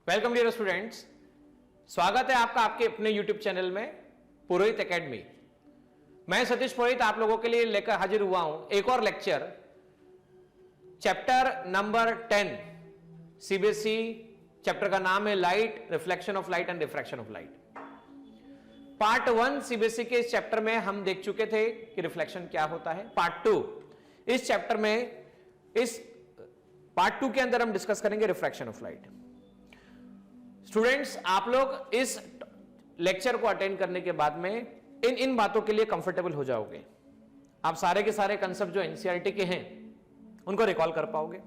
Welcome dear students, स्वागत है आपका आपके अपने YouTube चैनल में पुरोहित एकेडमी। मैं सतीश पुरोहित आप लोगों के लिए लेकर हाजिर हुआ हूं एक और lecture, chapter number 10 CBSE. Chapter का नाम है light, reflection of light and diffraction of light. Part 1 CBSE के इस चैप्टर में हम देख चुके थे कि रिफ्लेक्शन क्या होता है। पार्ट 2 इस चैप्टर में, इस पार्ट 2 के अंदर हम डिस्कस करेंगे रिफ्रैक्शन ऑफ लाइट। स्टूडेंट्स, आप लोग इस लेक्चर को अटेंड करने के बाद में इन बातों के लिए कंफर्टेबल हो जाओगे। आप सारे के सारे कंसेप्ट जो एनसीईआरटी के हैं उनको रिकॉल कर पाओगे।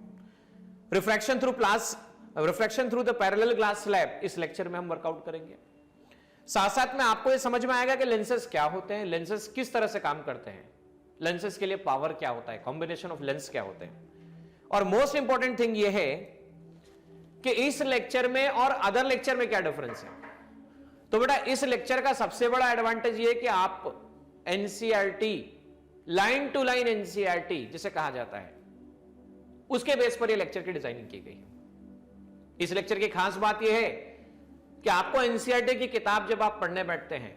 Refraction through the parallel glass slab इस लेक्चर में हम वर्कआउट करेंगे। साथ साथ में आपको यह समझ में आएगा कि लेंसेज क्या होते हैं, लेंसेज किस तरह से काम करते हैं, लेंसेज के लिए पावर क्या होता है, कॉम्बिनेशन ऑफ लेंस क्या होते हैं। और मोस्ट इंपॉर्टेंट थिंग यह है कि इस लेक्चर में और अदर लेक्चर में क्या डिफरेंस है। तो बेटा, इस लेक्चर का सबसे बड़ा एडवांटेज यह है कि आप NCERT, line to line NCERT जिसे कहा जाता है, उसके बेस पर यह लेक्चर की डिजाइनिंग की गई है। इस लेक्चर की खास बात यह है कि आपको एनसीईआरटी की किताब जब आप पढ़ने बैठते हैं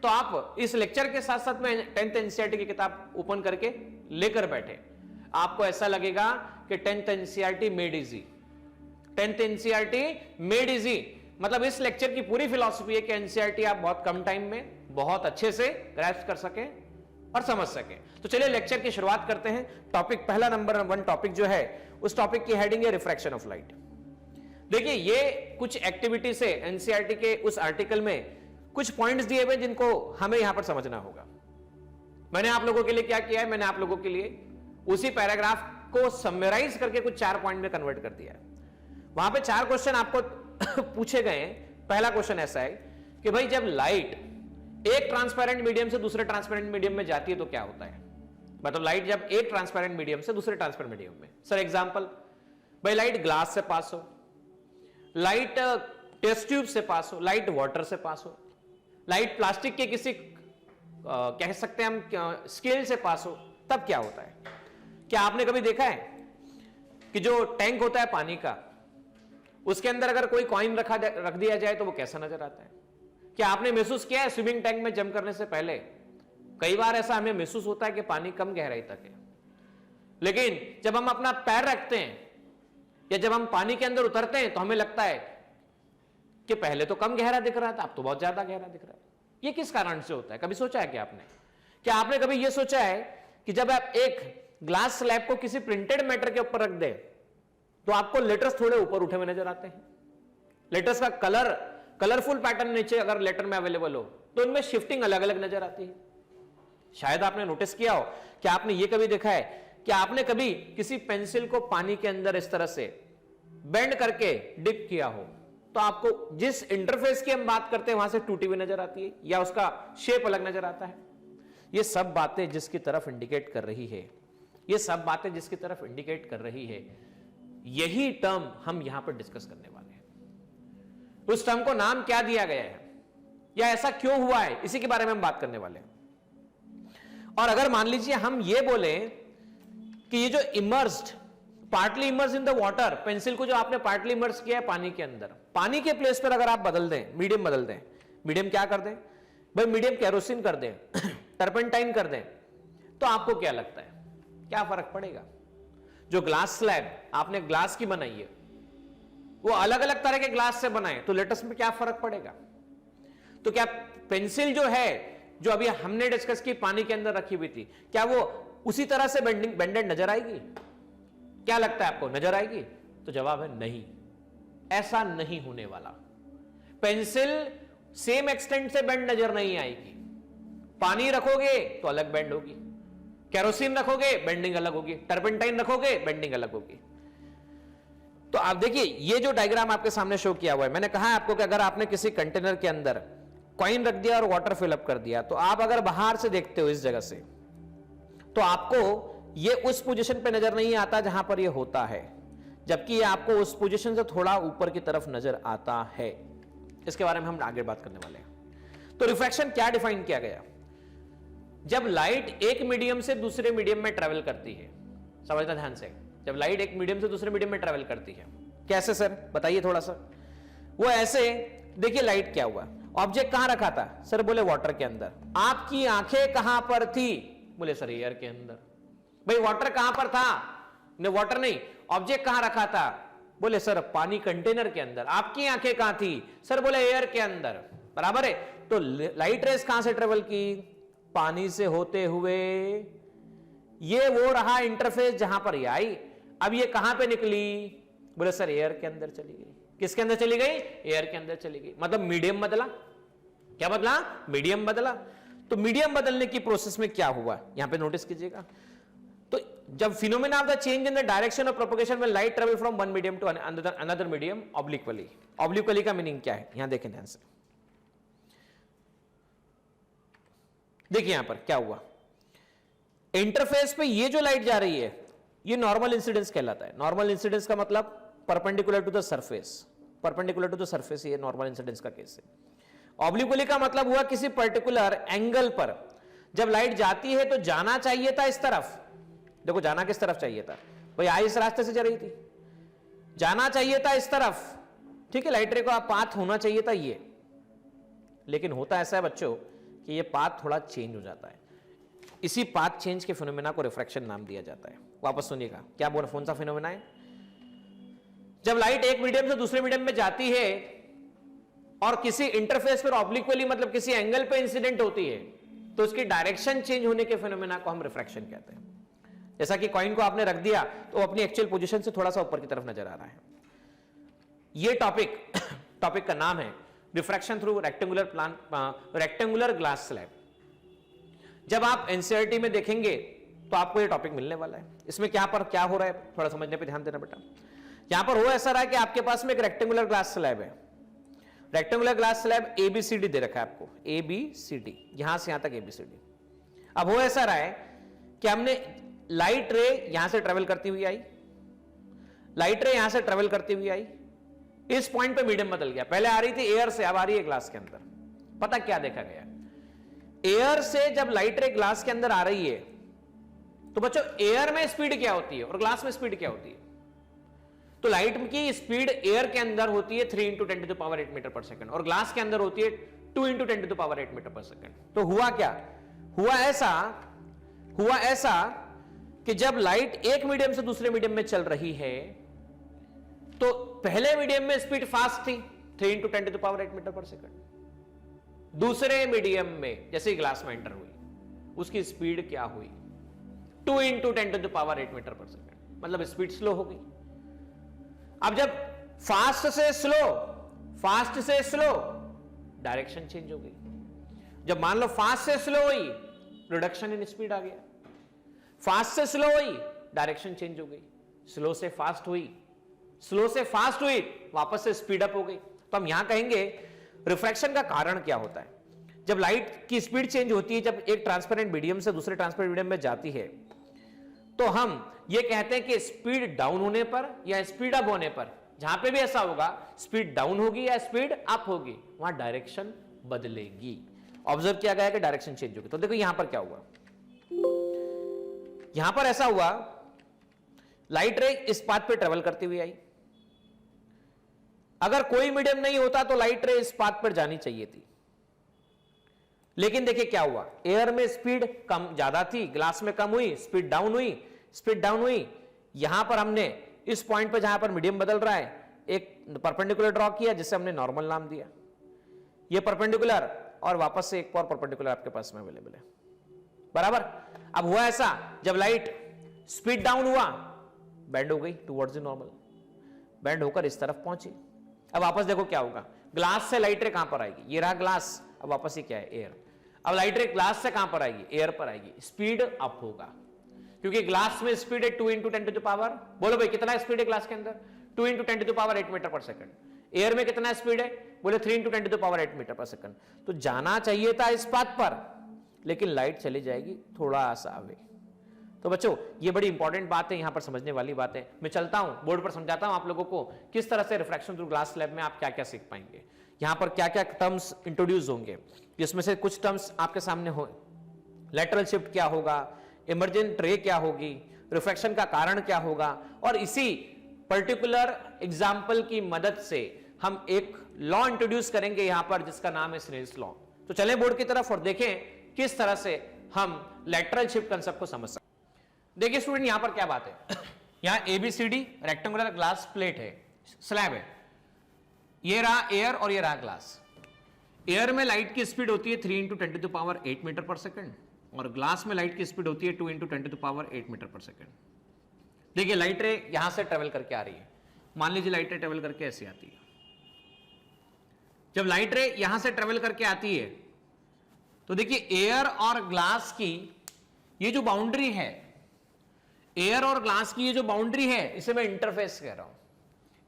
तो आप इस लेक्चर के साथ साथ में 10th एनसीईआरटी की किताब ओपन करके लेकर बैठे, आपको ऐसा लगेगा कि 10th NCERT made easy. 10th NCERT made easy मतलब इस लेक्चर की पूरी फिलॉसफी है कि एनसीईआरटी आप बहुत कम टाइम में बहुत अच्छे से ग्रैस्प कर सके और समझ सके। तो चलिए लेक्चर की शुरुआत करते हैं। टॉपिक पहला, नंबर 1 टॉपिक जो है, उस टॉपिक की हेडिंग है रिफ्रैक्शन ऑफ लाइट। देखिए, ये कुछ एक्टिविटी से एनसीईआरटी के उस आर्टिकल में कुछ पॉइंट्स दिए हुए जिनको हमें यहां पर समझना होगा। मैंने आप लोगों के लिए क्या किया है, मैंने आप लोगों के लिए उसी पैराग्राफ को समराइज करके कुछ 4 पॉइंट में कन्वर्ट कर दिया है। वहां पे 4 क्वेश्चन आपको पूछे गए हैं। पहला क्वेश्चन ऐसा है कि भाई, जब लाइट एक ट्रांसपेरेंट मीडियम से दूसरे ट्रांसपेरेंट मीडियम में जाती है तो क्या होता है। मतलब लाइट जब एक ट्रांसपेरेंट मीडियम से दूसरे ट्रांसपेरेंट मीडियम में, सर एग्जांपल, भाई लाइट ग्लास से पास हो, लाइट टेस्ट ट्यूब से पास हो, लाइट वाटर से पास हो, लाइट प्लास्टिक के किसी कह सकते हैं हम स्केल से पास हो, तब क्या होता है। क्या आपने कभी देखा है कि जो टैंक होता है पानी का, उसके अंदर अगर कोई कॉइन रख दिया जाए तो वो कैसा नजर आता है। क्या आपने महसूस किया है स्विमिंग टैंक में जंप करने से पहले कई बार ऐसा हमें महसूस होता है कि पानी कम गहराई तक है, लेकिन जब हम अपना पैर रखते हैं या जब हम पानी के अंदर उतरते हैं तो हमें लगता है कि पहले तो कम गहरा दिख रहा था, अब तो बहुत ज्यादा गहरा दिख रहा है। ये किस कारण से होता है, कभी सोचा है क्या आपने? क्या आपने कभी यह सोचा है कि जब आप एक ग्लास स्लैब को किसी प्रिंटेड मैटर के ऊपर रख दे तो आपको लेटर्स थोड़े ऊपर उठे हुए नजर आते हैं। लेटर्स का कलरफुल पैटर्न नीचे अगर लेटर में अवेलेबल हो तो उनमें शिफ्टिंग अलग अलग नजर आती है। शायद आपने नोटिस किया हो। क्या आपने यह कभी देखा है कि आपने कभी किसी पेंसिल को पानी के अंदर इस तरह से बेंड करके डिप किया हो तो आपको जिस इंटरफेस की हम बात करते हैं वहां से टूटी हुई नजर आती है या उसका शेप अलग नजर आता है। ये सब बातें जिसकी तरफ इंडिकेट कर रही है, ये सब बातें जिसकी तरफ इंडिकेट कर रही है, यही टर्म हम यहां पर डिस्कस करने वाले हैं। उस टर्म को नाम क्या दिया गया है या ऐसा क्यों हुआ है, इसी के बारे में हम बात करने वाले हैं। और अगर मान लीजिए हम ये बोले कि ये जो immersed, partly immerse in the water, pencil को जो आपने पार्टली इमर्स किया है पानी के अंदर, पानी के प्लेस पर अगर आप बदल दें, मीडियम बदल दें, मीडियम क्या कर दें भाई, मीडियम केरोसिन कर दें, टर्पेंटाइन कर दें, तो आपको क्या लगता है, क्या फर्क पड़ेगा? जो ग्लास स्लैब आपने ग्लास की बनाई है वो अलग अलग तरह के ग्लास से बनाए तो लेटेस्ट में क्या फर्क पड़ेगा? तो क्या पेंसिल जो है, जो अभी हमने डिस्कस की पानी के अंदर रखी हुई थी, क्या वो उसी तरह से बेंडेड नजर आएगी? क्या लगता है आपको, नजर आएगी? तो जवाब है नहीं, ऐसा नहीं होने वाला। पेंसिल सेम एक्सटेंट से बेंड नजर नहीं आएगी। पानी रखोगे तो अलग बेंड होगी, केरोसिन रखोगे बेंडिंग अलग होगी, टर्पेंटाइन रखोगे बेंडिंग अलग होगी। तो आप देखिए, ये जो डायग्राम आपके सामने शो किया हुआ है, मैंने कहा आपको कि अगर आपने किसी कंटेनर के अंदर कॉइन रख दिया और वाटर फिलअप कर दिया तो आप अगर बाहर से देखते हो इस जगह से तो आपको ये उस पोजीशन पे नजर नहीं आता जहां पर ये होता है, जबकि ये आपको उस पोजीशन से थोड़ा ऊपर की तरफ नजर आता है। इसके बारे में हम आगे बात करने वाले हैं। तो रिफ्रैक्शन क्या डिफाइन किया गया? जब लाइट एक मीडियम से दूसरे मीडियम में ट्रेवल करती है, समझना ध्यान से, जब लाइट एक मीडियम से दूसरे मीडियम में ट्रेवल करती है, कैसे सर बताइए थोड़ा सा। वो ऐसे, देखिए लाइट क्या हुआ, ऑब्जेक्ट कहां रखा था, सर बोले वाटर के अंदर। आपकी आंखें कहां पर थी, बोले सर एयर के अंदर। भाई वाटर कहां पर था, नहीं वाटर नहीं, ऑब्जेक्ट कहां रखा था, बोले सर पानी कंटेनर के अंदर। आपकी आंखें कहां थी, सर बोले एयर के अंदर, बराबर है। तो लाइट रेस कहां से ट्रेवल की, पानी से होते हुए, ये वो रहा इंटरफेस जहां पर ये आई। अब ये कहां पे निकली, बोले सर एयर के अंदर चली गई। किसके अंदर चली गई, एयर के अंदर चली गई। मतलब मीडियम बदला, क्या बदला, मीडियम बदला। तो मीडियम बदलने की प्रोसेस में क्या हुआ, यहां पे नोटिस कीजिएगा। तो जब phenomena of the change in the direction of propagation when light travel from one medium to another medium obliquely. Obliquely का मीनिंग क्या है, यहां देखें ध्यान से, देखिए यहां पर क्या हुआ, इंटरफेस पे ये जो लाइट जा रही है ये नॉर्मल इंसिडेंस कहलाता है। नॉर्मल इंसिडेंस का मतलब perpendicular to the surface, perpendicular to the surface, ये नॉर्मल इंसिडेंस का केस है। ऑब्लिक्वली का मतलब हुआ किसी पर्टिकुलर एंगल पर जब लाइट जाती है तो जाना चाहिए था इस तरफ, देखो जाना किस तरफ चाहिए था, भाई आई इस रास्ते से जा रही थी, जाना चाहिए था इस तरफ, ठीक है, लाइट रे को पाथ होना चाहिए था ये, लेकिन होता ऐसा है बच्चों कि ये पाथ थोड़ा चेंज हो जाता है। इसी पाथ चेंज के फिनोमेना को रिफ्रैक्शन नाम दिया जाता है। वापस सुनिएगा, क्या बोल, कौन सा फिनोमेना है, जब लाइट एक मीडियम से दूसरे मीडियम में जाती है और किसी इंटरफेस पर ऑब्लिक्वली मतलब किसी एंगल पे इंसिडेंट होती है तो उसकी डायरेक्शन चेंज होने के फिनोमेना को हम रिफ्रैक्शन कहते हैं। जैसा कि कॉइन को आपने रख दिया तो अपनी एक्चुअल पोजीशन से थोड़ा सा ऊपर की तरफ नजर आ रहा है। ये टॉपिक का नाम है refraction through rectangular glass slab. जब आप एनसीईआरटी में देखेंगे तो आपको ये टॉपिक मिलने वाला है। इसमें क्या हो रहा है थोड़ा समझने पे ध्यान देना बेटा। यहां पर हो ऐसा रहा है कि आपके पास में एक रेक्टेंगुलर ग्लास स्लैब है, रेक्टेंगुलर ग्लास स्लैब ABCD दे रखा है आपको, ABCD, यहां से यहां तक ABCD। अब हो ऐसा रहा है कि हमने लाइट रे यहां से ट्रेवल करती हुई आई, लाइट रे यहां से ट्रेवल करती हुई आई, इस पॉइंट पे मीडियम बदल गया, पहले आ रही थी एयर से, अब आ रही है ग्लास के अंदर। पता क्या देखा गया, एयर से जब लाइट रे ग्लास के अंदर आ रही है तो बच्चों एयर में स्पीड क्या होती है और ग्लास में स्पीड क्या होती है, तो लाइट की स्पीड एयर के अंदर होती है 3 × 10⁸ मीटर पर सेकंड और ग्लास के अंदर होती है 2 × 10⁸ मीटर पर सेकंड। तो हुआ क्या, हुआ ऐसा कि जब लाइट एक मीडियम से दूसरे मीडियम में चल रही है तो पहले मीडियम में स्पीड फास्ट थी 3 × 10⁸ मीटर पर सेकंड, दूसरे मीडियम में जैसे ग्लास में एंटर हुई उसकी स्पीड क्या हुई 2 × 10⁸ मीटर पर सेकंड, मतलब स्पीड स्लो हो गई। अब जब फास्ट से स्लो डायरेक्शन चेंज हो गई। जब मान लो फास्ट से स्लो हुई रिडक्शन इन स्पीड आ गया, फास्ट से स्लो हुई डायरेक्शन चेंज हो गई, स्लो से फास्ट हुई वापस से स्पीड अप हो गई। तो हम यहां कहेंगे रिफ्रैक्शन का कारण क्या होता है, जब लाइट की स्पीड चेंज होती है, जब एक ट्रांसपेरेंट मीडियम से दूसरे ट्रांसपेरेंट मीडियम में जाती है तो हम ये कहते हैं कि स्पीड डाउन होने पर या स्पीड अप होने पर, जहां पे भी ऐसा होगा स्पीड डाउन होगी या स्पीड अप होगी वहां डायरेक्शन बदलेगी। ऑब्जर्व किया गया कि डायरेक्शन चेंज होगी। तो देखो यहां पर क्या हुआ, यहां पर ऐसा हुआ लाइट रे इस पाथ पे ट्रेवल करती हुई आई, अगर कोई मीडियम नहीं होता तो लाइट रे इस पाथ पर जानी चाहिए थी, लेकिन देखिए क्या हुआ, एयर में स्पीड कम ज्यादा थी, ग्लास में कम हुई, स्पीड डाउन हुई। यहां पर हमने इस पॉइंट पर जहां पर मीडियम बदल रहा है एक परपेंडिकुलर ड्रॉ किया जिसे हमने नॉर्मल नाम दिया, ये परपेंडिकुलर और वापस से एक और परपेंडिकुलर आपके पास में अवेलेबल है, बराबर। अब हुआ ऐसा, जब लाइट स्पीड डाउन हुआ बेंड हो गई टुवर्ड्स द नॉर्मल, बेंड होकर इस तरफ पहुंची। अब वापस देखो क्या होगा, ग्लास से लाइट रे कहां पर आएगी, ये रहा ग्लास, अब वापस ये क्या है एयर। अब लाइट रे ग्लास से कहां पर आएगी, एयर पर आएगी, स्पीड अप होगा क्योंकि ग्लास में स्पीड है 2 × 10⁻, बोलो भाई कितना स्पीड है ग्लास के अंदर 2 × 10⁸ मीटर पर सेकंड, एयर में कितना स्पीड है, बोले 3 × 10⁸ मीटर पर सेकंड। तो जाना चाहिए था इस पाथ पर लेकिन लाइट चली जाएगी थोड़ा सा आगे। तो बच्चों ये बड़ी इंपॉर्टेंट बात है, यहां पर समझने वाली बात है। मैं चलता हूं बोर्ड पर समझाता हूं आप लोगों को किस तरह से रिफ्रैक्शन थ्रू ग्लास स्लैब में आप क्या क्या सीख पाएंगे, यहां पर क्या क्या टर्म्स इंट्रोड्यूस होंगे, जिसमें से कुछ टर्म्स आपके सामने हो, लेटरल शिफ्ट क्या होगा, इमर्जेंट रे क्या होगी, रिफ्रैक्शन का कारण क्या होगा, और इसी पर्टिकुलर एग्जाम्पल की मदद से हम एक लॉ इंट्रोड्यूस करेंगे यहां पर जिसका नाम है स्नेल्स लॉ। तो चले बोर्ड की तरफ और देखें किस तरह से हम लेटरल शिफ्ट कंसेप्ट को समझ सकते हैं। देखिए स्टूडेंट यहां पर क्या बात है, यहां ABCD रेक्टेंगुलर ग्लास प्लेट है, स्लैब है, ये रहा एयर और ये रहा ग्लास। एयर में लाइट की स्पीड होती है 3 × 10⁸ मीटर पर सेकंड और ग्लास में लाइट की स्पीड होती है 2 × 10⁸ मीटर पर सेकंड। देखिए लाइट रे यहां से ट्रेवल करके आ रही है, मान लीजिए लाइट रे ट्रेवल करके ऐसे आती है। जब लाइट रे यहां से ट्रेवल करके आती है तो देखिए एयर और ग्लास की ये जो बाउंड्री है, एयर और ग्लास की ये जो बाउंड्री है, इसे मैं इंटरफेस कह रहा हूं।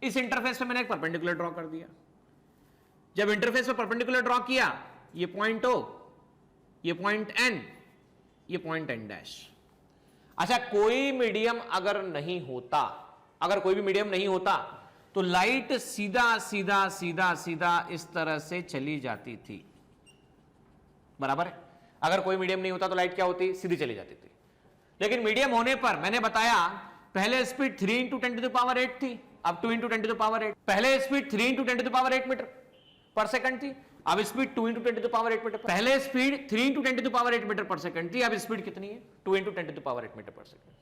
इस इंटरफेस पे मैंने एक परपेंडिकुलर ड्रॉ कर दिया। जब इंटरफेस पे परपेंडिकुलर ड्रॉ किया, ये पॉइंट O, ये पॉइंट N, ये पॉइंट N डैश। अच्छा कोई मीडियम अगर नहीं होता, अगर कोई भी मीडियम नहीं होता तो लाइट सीधा सीधा सीधा सीधा इस तरह से चली जाती थी, बराबर है। अगर कोई मीडियम नहीं होता तो लाइट क्या होती, सीधी चली जाती थी। लेकिन मीडियम होने पर मैंने बताया पहले स्पीड 3 × 10⁸ थी, अब 2 × 10⁸। पहले स्पीड 3 × 10⁸ मीटर पर सेकंड थी, अब स्पीड 2 × 10⁸ मीटर। पहले स्पीड 3 × 10⁸ मीटर पर सेकंड थी, अब स्पीड कितनी है, 2 × 10⁸ मीटर पर सेकंड।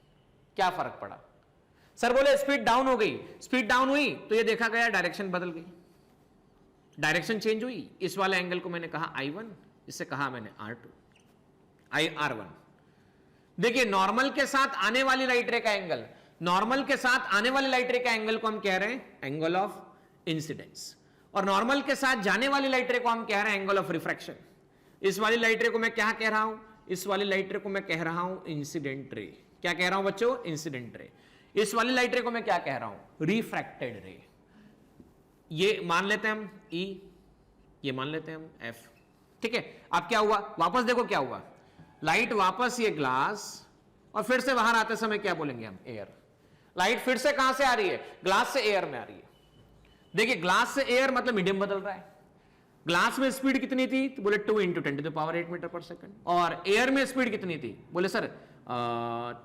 क्या फर्क पड़ा? सर बोले स्पीड डाउन हो गई। स्पीड डाउन हुई तो ये देखा गया डायरेक्शन बदल गई, डायरेक्शन चेंज हुई। इस वाले एंगल को मैंने कहा I1, इससे कहा मैंने R1। देखिए नॉर्मल के साथ आने वाली लाइट रे का एंगल, नॉर्मल के साथ आने वाली लाइट रे का एंगल को हम कह रहे हैं एंगल ऑफ इंसिडेंस, और नॉर्मल के साथ जाने वाली लाइट रे को हम कह रहे हैं एंगल ऑफ रिफ्रैक्शन। इस वाली लाइट रे को मैं क्या कह रहा हूं, इस वाली लाइट रे को मैं कह रहा हूं इंसिडेंट रे। क्या कह रहा हूं बच्चों, इंसिडेंट रे। इस वाली लाइट रे को मैं क्या कह रहा हूं, रिफ्रैक्टेड रे। ये मान लेते हैं हम E, ये मान लेते हैं हम F, ठीक है। अब क्या हुआ, वापस देखो क्या हुआ, लाइट वापस ये ग्लास और फिर से बाहर आते समय क्या बोलेंगे हम, एयर। लाइट फिर से कहां से आ रही है, ग्लास से एयर में आ रही है। देखिए ग्लास से एयर मतलब मीडियम बदल रहा है। ग्लास में स्पीड कितनी थी, तो बोले 2 × 10⁸ मीटर पर सेकंड, और एयर में स्पीड कितनी थी, बोले सर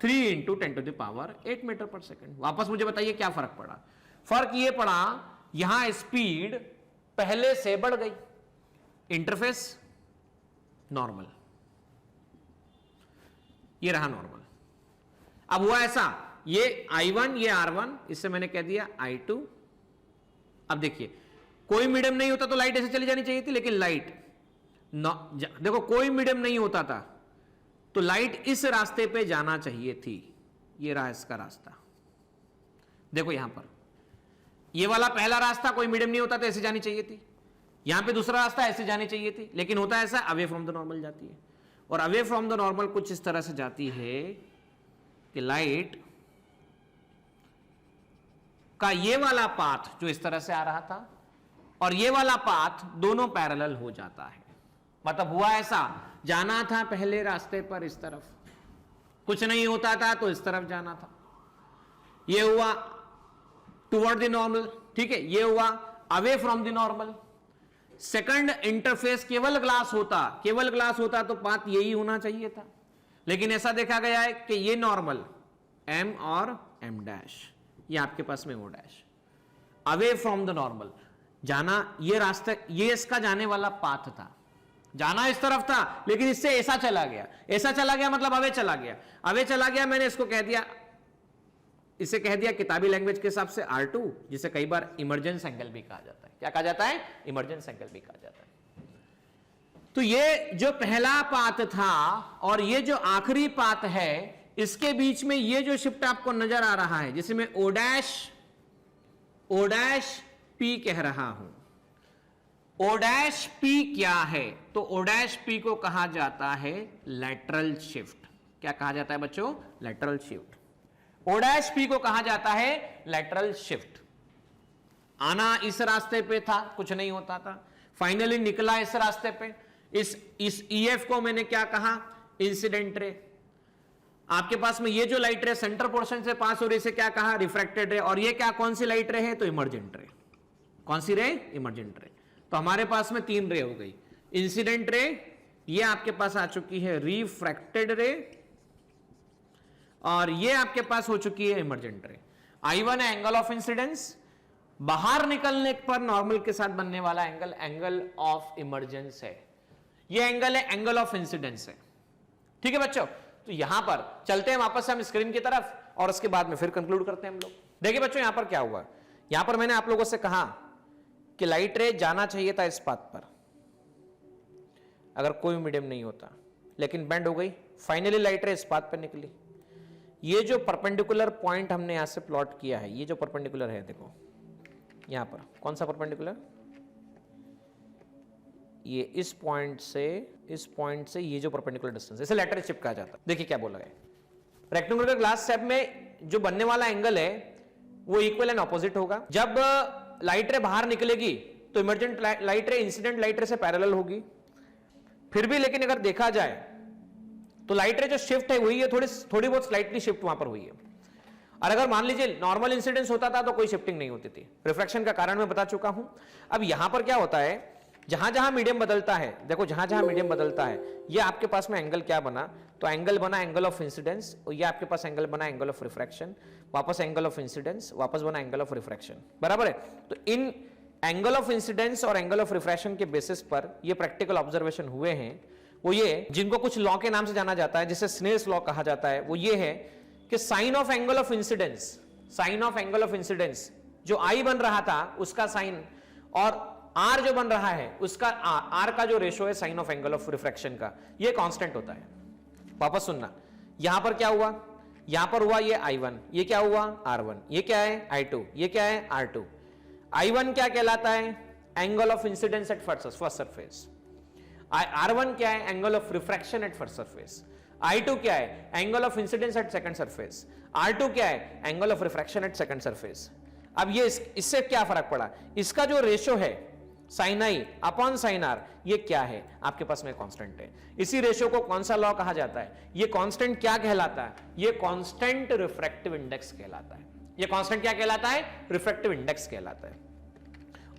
3 × 10⁸ मीटर पर सेकंड। वापस मुझे बताइए क्या फर्क पड़ा। फर्क ये पड़ा यहां स्पीड पहले से बढ़ गई, इंटरफेस नॉर्मल, ये रहा नॉर्मल। अब हुआ ऐसा, ये I1 ये R1, इससे मैंने कह दिया I2। अब देखिए कोई मीडियम नहीं होता तो लाइट ऐसे चली जानी चाहिए थी, लेकिन लाइट देखो कोई मीडियम नहीं होता था तो लाइट इस रास्ते पे जाना चाहिए थी। ये रहा इसका रास्ता, देखो यहां पर ये वाला पहला रास्ता कोई मीडियम नहीं होता तो ऐसे जानी चाहिए थी, यहां पे दूसरा रास्ता ऐसे जानी चाहिए थी, लेकिन होता ऐसा अवे फ्रॉम द नॉर्मल जाती है। और अवे फ्रॉम द नॉर्मल कुछ इस तरह से जाती है कि लाइट का ये वाला पाथ जो इस तरह से आ रहा था और ये वाला पाथ दोनों पैरेलल हो जाता है। मतलब हुआ ऐसा, जाना था पहले रास्ते पर इस तरफ, कुछ नहीं होता था तो इस तरफ जाना था, ये हुआ टुवर्ड द नॉर्मल, ठीक है, ये हुआ away from the normal. Second interface केवल ग्लास होता तो पाथ यही होना चाहिए था, लेकिन ऐसा देखा गया है कि ये नॉर्मल M और M डैश, ये आपके पास में O dash, away from the normal जाना, ये रास्ता, ये इसका जाने वाला पाथ था, जाना इस तरफ था लेकिन इससे ऐसा चला गया मतलब अवे चला गया। मैंने इसको कह दिया, इसे कह दिया किताबी लैंग्वेज के हिसाब से R2, जिसे कई बार इमरजेंस एंगल भी कहा जाता है। क्या कहा जाता है, इमरजेंस एंगल भी कहा जाता है। तो ये जो पहला पाथ था और ये जो आखिरी पाथ है, इसके बीच में ये जो शिफ्ट आपको नजर आ रहा है, जिसे मैं O डैश P कह रहा हूं। O डैश P क्या है, तो O डैश P को कहा जाता है लैटरल शिफ्ट। क्या कहा जाता है बच्चों, lateral shift. O dash P को कहा जाता है लैटरल शिफ्ट। आना इस रास्ते पे था, कुछ नहीं होता था, फाइनली निकला इस रास्ते पे। इस EF को मैंने क्या कहा, इंसिडेंट रे। आपके पास में ये जो लाइट रे सेंटर पोर्शन से पास हो रही, इसे क्या कहा, रिफ्रैक्टेड रे। और ये क्या, कौन सी लाइट रे है, तो इमर्जेंट रे। कौन सी रे, इमर्जेंट रे। तो हमारे पास में 3 रे हो गई, इंसिडेंट रे, ये आपके पास आ चुकी है रिफ्रैक्टेड रे, और ये आपके पास हो चुकी है इमर्जेंट रे। I1 है एंगल ऑफ इंसिडेंस, बाहर निकलने पर नॉर्मल के साथ बनने वाला एंगल एंगल ऑफ इमर्जेंस है। ये एंगल है एंगल ऑफ इंसिडेंस है। ठीक है बच्चों, तो यहां पर चलते हैं वापस हम स्क्रीन की तरफ और उसके बाद में फिर कंक्लूड करते हैं हम लोग। देखिए बच्चों यहां पर क्या हुआ, यहां पर मैंने आप लोगों से कहा कि लाइट रे जाना चाहिए था इस पाथ पर अगर कोई मीडियम नहीं होता, लेकिन बेंड हो गई, फाइनली लाइट रे इस पाथ पर निकली। ये जो परपेंडिकुलर पॉइंट हमने यहां से प्लॉट किया है, ये जो परपेंडिकुलर है, देखो यहां पर कौन सा परपेंडिकुलर, ये इस पॉइंट से ये जो परपेंडिकुलर डिस्टेंस, इसे लेटरल शिफ्ट कहा जाता है। देखिए क्या बोला है, रेक्टेंगुलर ग्लास शेप में जो बनने वाला एंगल है वो इक्वल एंड ऑपोजिट होगा। जब लाइट रे बाहर निकलेगी तो emergent light ray incident light रे से पैरेलल होगी। फिर भी लेकिन अगर देखा जाए तो लाइट रे जो शिफ्ट है वही है, थोड़ी बहुत स्लाइटली शिफ्ट वहां पर हुई है। और अगर मान लीजिए नॉर्मल इंसिडेंस होता था तो कोई शिफ्टिंग नहीं होती थी, रिफ्रैक्शन का कारण मैं बता चुका हूं। अब यहां पर क्या होता है, जहां जहां मीडियम बदलता है, देखो जहां जहां मीडियम बदलता है, ये आपके पास में एंगल क्या बना, तो एंगल बना एंगल ऑफ इंसिडेंस, और ये आपके पास एंगल बना एंगल ऑफ रिफ्रैक्शन, वापस एंगल ऑफ इंसिडेंस, वापस बना एंगल ऑफ रिफ्रैक्शन, बराबर है। तो इन एंगल ऑफ इंसिडेंस और एंगल ऑफ रिफ्रैक्शन के बेसिस पर ये प्रैक्टिकल ऑब्जर्वेशन हुए हैं, वो ये जिनको कुछ लॉ के नाम से जाना जाता है, जिसे स्नेल्स लॉ कहा जाता है, वो ये है कि sine of angle of incidence जो आई बन रहा था उसका साइन और आर जो बन रहा है उसका आर का जो रेशो है sine of angle of refraction का, ये कांस्टेंट होता है। वापस सुनना, यहां पर क्या हुआ, यहां पर हुआ ये I1, ये क्या हुआ R1, ये क्या है I2, ये क्या है R2। I1 क्या कहलाता है, angle of incidence at first surface. R1 क्या है, angle of refraction at first surface. I2 क्या है, angle of incidence at second surface. R2 क्या है, angle of refraction at second surface. अब ये इससे क्या फर्क पड़ा, इसका जो रेशो है sine I upon sine R, ये क्या है, आपके पास में कांस्टेंट है। इसी रेशो को कौन सा लॉ कहा जाता है, ये कांस्टेंट क्या कहलाता है, ये कांस्टेंट रिफ्रैक्टिव इंडेक्स कहलाता है। ये कांस्टेंट क्या कहलाता है, रिफ्रैक्टिव इंडेक्स कहलाता है।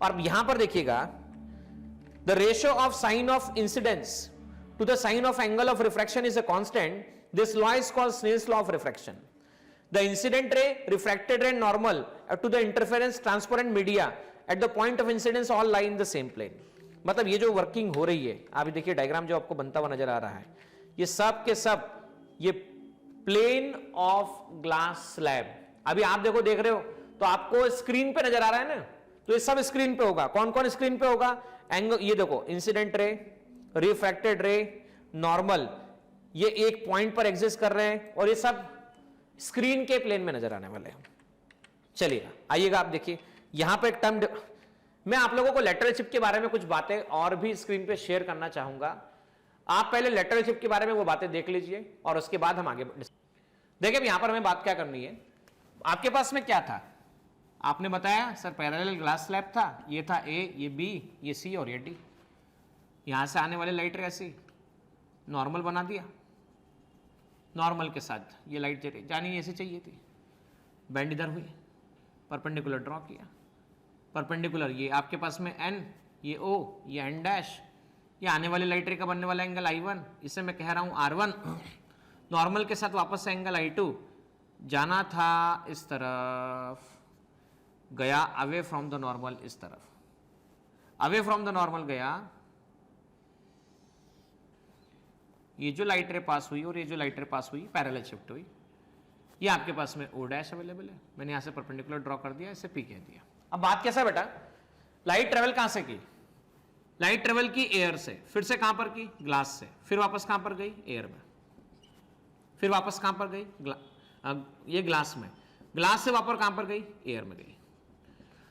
और यहां पर देखिएगा, the ratio of sine of incidence to the sign of angle of refraction is a constant. This law is called Snell's law of refraction. The incident ray, refracted ray, normal to the interference transparent media at the point of incidence all lie in the same plane. मतलब ये जो working हो रही है, आप देखिए diagram जो आपको बनता हुआ नजर आ रहा है, ये सब के सब ये प्लेन ऑफ ग्लास स्लैब। अभी आप देखो देख रहे हो तो आपको स्क्रीन पे नजर आ रहा है ना, तो ये सब स्क्रीन पे होगा। कौन कौन स्क्रीन पे होगा, एंगल, ये देखो इंसिडेंट रे, रिफ्रैक्टेड रे, नॉर्मल, ये एक पॉइंट पर एग्जिस्ट कर रहे हैं और ये सब स्क्रीन के प्लेन में नजर आने वाले हैं। चलिए आइएगा, आप देखिए यहां पर एक टर्म, मैं आप लोगों को लेटरल शिफ्ट के बारे में कुछ बातें और भी स्क्रीन पे शेयर करना चाहूंगा। आप पहले लेटरल शिफ्ट के बारे में वो बातें देख लीजिए और उसके बाद हम आगे देखिए। यहां पर हमें बात क्या करनी है, आपके पास में क्या था, आपने बताया सर पैरेलल ग्लास स्लैब था, ये था ए, ये बी, ये सी और ये डी। यहां से आने वाली लाइट रे ऐसी नॉर्मल बना दिया, नॉर्मल के साथ ये लाइट जानी ऐसे चाहिए थी, बैंड इधर हुई, परपेंडिकुलर ड्रॉ किया, परपेंडिकुलर ये आपके पास में एन, ये ओ, ये एन डैश, ये आने वाली लाइट रे का बनने वाला एंगल I1, इसे मैं कह रहा हूं R1। नॉर्मल के साथ वापस से एंगल I2, जाना था इस तरफ, गया अवे फ्रॉम द नॉर्मल, इस तरफ अवे फ्रॉम द नॉर्मल गया, ये जो लाइट रे पास हुई और ये जो लाइट रे पास हुई पैरेलल शिफ्ट हुई। ये आपके पास में O डैश अवेलेबल है, मैंने यहां से परपेंडिकुलर ड्रॉ कर दिया, इसे P कह दिया। अब बात कैसा है बेटा, लाइट ट्रेवल कहां से की, लाइट ट्रेवल की एयर से, फिर से कहां पर की, ग्लास से, फिर वापस कहां पर गई, एयर में, फिर वापस कहां पर गई, ये ग्लास में, ग्लास से वापस कहां पर गई, एयर में गई।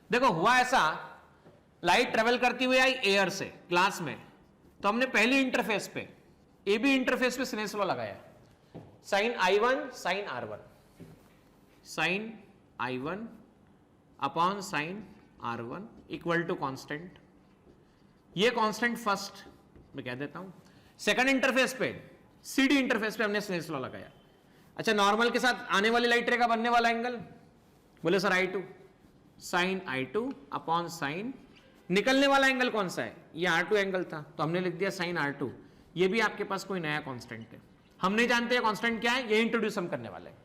देखो हुआ ऐसा, लाइट ट्रेवल करती हुई आई एयर से ग्लास में, तो हमने पहली इंटरफेस पे, ए बी इंटरफेस पे स्नेल्स लॉ लगाया, sine I1 sine R1, sine I1 upon sine R1 equal to constant. ये कांस्टेंट फर्स्ट मैं कह देता हूं। सेकंड इंटरफेस पे, CD इंटरफेस पे हमने स्नेल्स लॉ लगाया। अच्छा, नॉर्मल के साथ आने वाली लाइट रे का बनने वाला एंगल, बोले sir I2, sign I2 upon sine, निकलने वाला एंगल कौन सा है, ये R2 एंगल था, तो हमने लिख दिया साइन R2। ये भी आपके पास कोई नया कांस्टेंट है, हम नहीं जानते कांस्टेंट क्या है, ये इंट्रोड्यूस हम करने वाले हैं।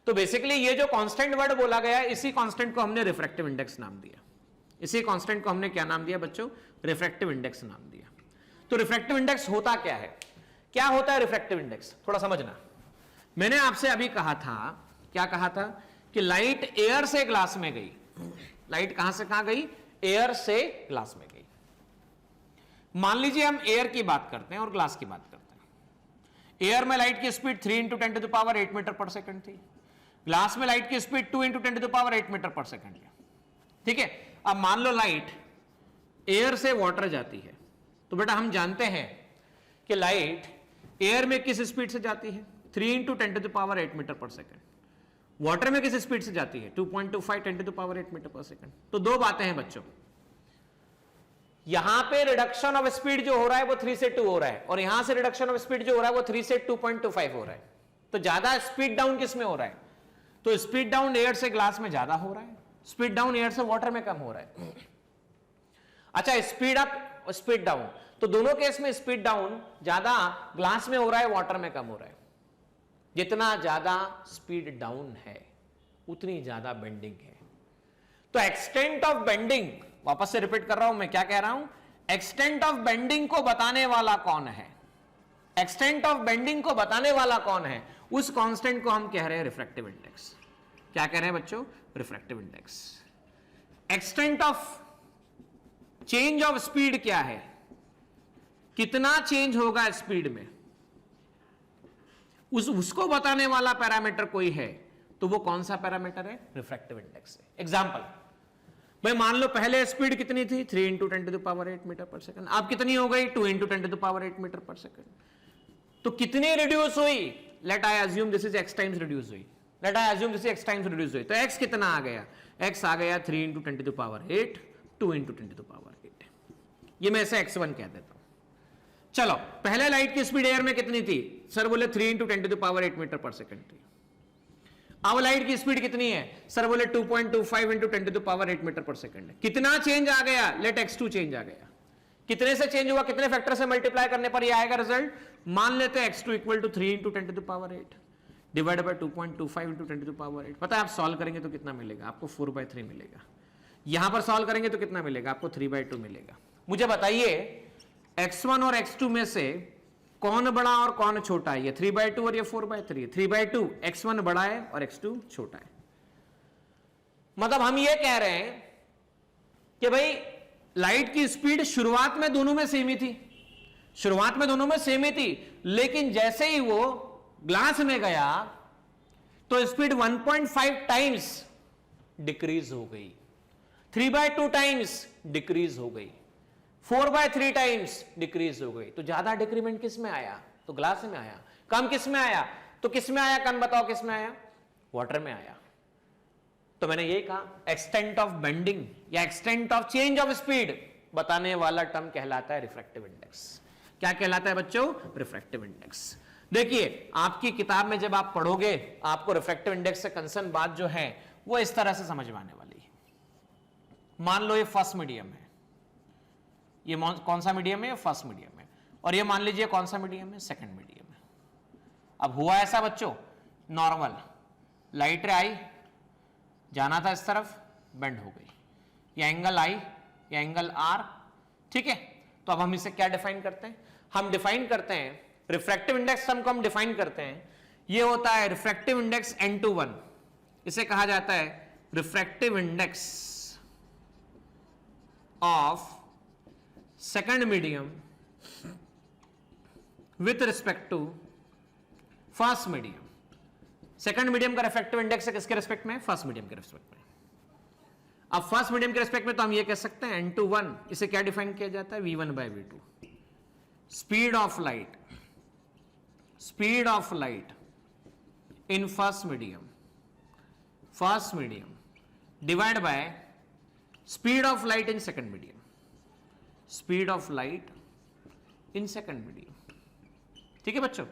तो बेसिकली ये जो कांस्टेंट वर्ड बोला गया है, इसी कांस्टेंट को हमने रिफ्रैक्टिव इंडेक्स नाम दिया। इसी कांस्टेंट को हमने क्या नाम दिया बच्चों? रिफ्रैक्टिव इंडेक्स नाम दिया। तो रिफ्रैक्टिव इंडेक्स होता क्या है? क्या होता है रिफ्रैक्टिव इंडेक्स? थोड़ा समझना। मैंने आपसे अभी कहा था, क्या कहा था? कि लाइट एयर से ग्लास में गई। लाइट कहां से कहां गई? एयर से ग्लास में गई। मान लीजिए हम एयर की बात करते हैं और ग्लास की बात करते हैं। एयर में लाइट की स्पीड 3 × 10⁸ मीटर पर सेकंड थी। ग्लास में लाइट की स्पीड 2 × 10⁸ मीटर पर सेकंड है। ठीक है। अब मान लो लाइट एयर से वाटर जाती है, तो बेटा हम जानते हैं कि लाइट एयर में किस स्पीड से जाती है? 3 × 10⁸ मीटर पर सेकंड। वाटर में किस स्पीड से जाती है? 2.25 10⁸ मीटर पर सेकंड। तो दो बातें हैं बच्चों, यहां पे रिडक्शन ऑफ स्पीड जो हो रहा है वो 3 से 2 हो रहा है, और यहां से रिडक्शन ऑफ स्पीड जो हो रहा है वो 3 से 2.25 हो रहा है। तो ज्यादा स्पीड डाउन किस में हो रहा है? तो स्पीड डाउन एयर से ग्लास में ज्यादा हो रहा है, स्पीड डाउन एयर से वाटर में कम हो रहा है। अच्छा, स्पीड अप स्पीड डाउन, तो दोनों केस में स्पीड डाउन ज्यादा ग्लास में हो रहा है, वाटर में कम हो रहा है। जितना ज्यादा स्पीड डाउन है उतनी ज्यादा बेंडिंग है। तो एक्सटेंट ऑफ बेंडिंग, वापस से रिपीट कर रहा हूं मैं, क्या कह रहा हूं? एक्सटेंट ऑफ बेंडिंग को बताने वाला कौन है? एक्सटेंट ऑफ बेंडिंग को बताने वाला कौन है? उस कांस्टेंट को हम कह रहे हैं रिफ्रैक्टिव इंडेक्स। क्या कह रहे हैं बच्चों? Refractive index. Extent of change of speed क्या है? कितना चेंज होगा स्पीड में, उसको बताने वाला पैरामीटर कोई है, तो वो कौन सा पैरामीटर है? रिफ्रैक्टिव इंडेक्स है। एग्जांपल, भाई मान लो पहले स्पीड कितनी थी? 3 × 10⁸ मीटर पर सेकंड। अब कितनी हो गई? 2 × 10⁸ मीटर पर सेकंड। तो कितनी रिड्यूस हुई? Let I assume this is x times reduce हुई। Let I assume this is x times reduce हुई। तो x कितना आ गया? x आ गया 3 × 10⁸, 2 × 10⁸। ये मैं इसे x1 कह देता हूं। चलो, पहले लाइट की स्पीड एयर में कितनी थी? सर बोले 3 × 10⁸ मीटर पर सेकंड थी। अब लाइट की स्पीड कितनी है? सर बोले 2.25 × 10⁸ मीटर पर सेकंड है। कितना चेंज आ गया? लेट x2 चेंज आ गया। कितने से चेंज हुआ? कितने फैक्टर से मल्टीप्लाई करने पर ये आएगा रिजल्ट? मान लेते हैं x2 = 3 × 10⁸ डिवाइड बाय 2.25 × 10⁸। पता है आप सॉल्व करेंगे तो कितना मिलेगा? आपको 4/3 मिलेगा। यहां पर सॉल्व करेंगे तो कितना मिलेगा? आपको 3/2 मिलेगा। मुझे बताइए x1 और x2 में से कौन बड़ा और कौन छोटा है? ये 3/2 और ये 4/3 है। 3/2 x1 बड़ा है और x2 छोटा है। मतलब हम ये कह रहे हैं कि भाई लाइट की स्पीड शुरुआत में दोनों में सेम ही थी, शुरुआत में दोनों में सेम ही थी, लेकिन जैसे ही वो ग्लास में गया तो स्पीड 1.5 टाइम्स डिक्रीज हो गई, 3/2 टाइम्स डिक्रीज हो गई, 4/3 टाइम्स डिक्रीज हो गई। तो ज्यादा डिक्रीमेंट किस में आया? तो ग्लास में आया। कम किस में आया? तो किस में आया? कम बताओ किस में आया? वाटर में आया। तो मैंने यही कहा, एक्सटेंट ऑफ बेंडिंग या extent of change of speed बताने वाला टर्म कहलाता है रिफ्रैक्टिव इंडेक्स। क्या कहलाता है बच्चों? Refractive index. देखिए आपकी किताब में जब आप पढ़ोगे, आपको रिफ्रैक्टिव इंडेक्स से कंसर्न बात जो है वो इस तरह से समझ में आने वाली है। मान लो ये फर्स्ट मीडियम है, ये कौन सा मीडियम है? फर्स्ट मीडियम है। और ये मान लीजिए कौन सा मीडियम है? सेकंड मीडियम है। अब हुआ ऐसा बच्चों, नॉर्मल लाइट रे आई, जाना था इस तरफ, बेंड हो गई, ये एंगल आई, ये एंगल आर, ठीक है। तो अब हम इसे क्या डिफाइन करते हैं? हम डिफाइन करते हैं रिफ्रैक्टिव इंडेक्स टर्म को हम डिफाइन करते हैं, ये होता है रिफ्रैक्टिव इंडेक्स n/1। इसे कहा जाता है refractive index of second medium with respect to first medium. Second medium का रिफ्रैक्टिव इंडेक्स है किसके रिस्पेक्ट में? फर्स्ट मीडियम के रिस्पेक्ट में। अब फर्स्ट मीडियम के रिस्पेक्ट में तो हम ये कह सकते हैं n/1, इसे क्या डिफाइन किया जाता है? v1/v2। Speed of light, speed of light in first medium divide by speed of light in second medium, speed of light in second medium. ठीक है बच्चों,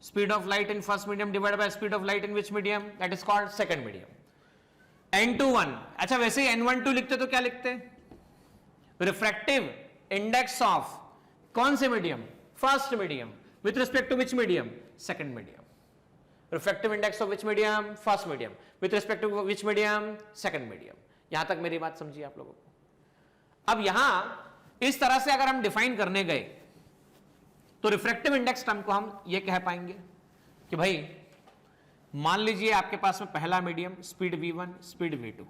speed of light in first medium divide by speed of light in which medium? That is called second medium. n/1, अच्छा वैसे ही n/2 लिखते तो क्या लिखते? Refractive index of कौन से medium? First medium with respect to which medium? Second medium. Refractive index of which medium, first medium, with respect to which medium, second medium. यहां तक मेरी बात समझिए आप लोगों को। अब यहां इस तरह से अगर हम डिफाइन करने गए तो रिफ्रैक्टिव इंडेक्स टर्म को हम ये कह पाएंगे कि भाई मान लीजिए आपके पास में पहला medium speed v1, speed v2,